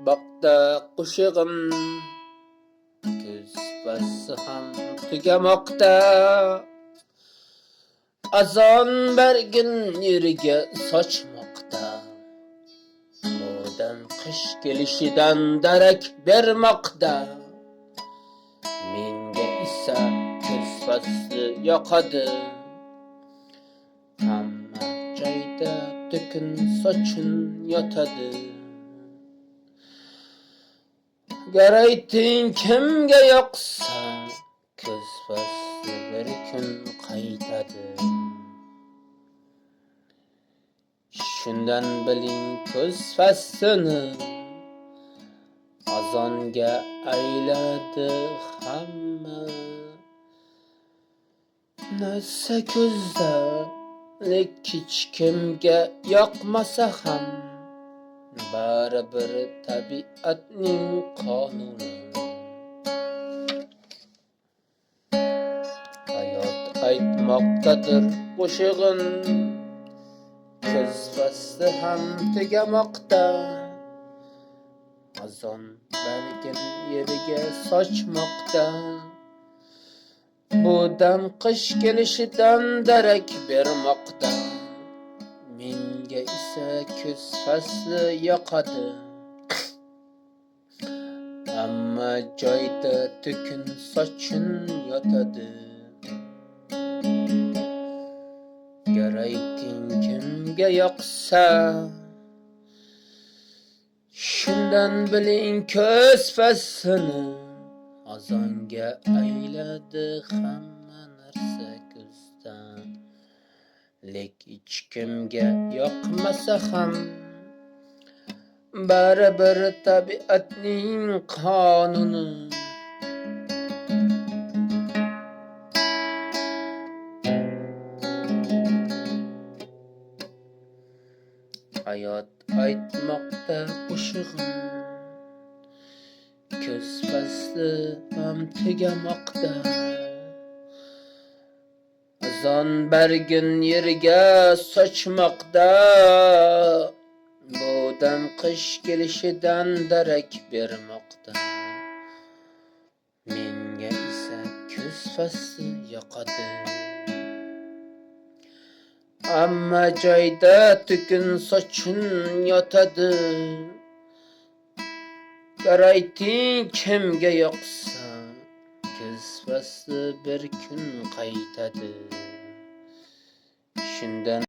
qaytmoqda qo'shig'im, kuz fasli ham tugamoqda. Azon bergin yeriga sochmoqda, mo'dan qish kelishidan darak bermoqda. Menga esa kuz fasli yoqadi, hamma joyda to'kin sochin yotadi. Gar ayting kimga yoqsa, kuz fasli bir kun qaytadi. Shundan biling kuz faslini, azonga ayladi hamma. Narsa kuzda, lek hech kimga yoqmasa ham, baribir tabiatning qonuni. Hayot aytmoqdadir qo'shig'in, kuz fasli ham tugamoqda. Azon bergin yeriga sochmoqda, bu dam qish kelishidan darak bermoqda. Menga esa kuz fasli yoqadi, hamma joyda to'kin sochin yotadi. Gar ayting kimga yoqsa, shundan biling kuz faslini, azonga ayladi hamma narsa kuzdan. Lek hech kimga yoqmasa ham, baribir tabiatning qonuni. Hayot aytmoqda qo'shig'im, kuz fasli ham tugamoqda. Azon bergin yeriga sochmoqda, bu dam qish kelishidan darak bermoqda. Menga esa kuz fasli yoqadi, hamma joyda to'kin sochin yotadi. Gar ayting kimga yoqsa, kuz fasli bir kun qaytadi. Shundan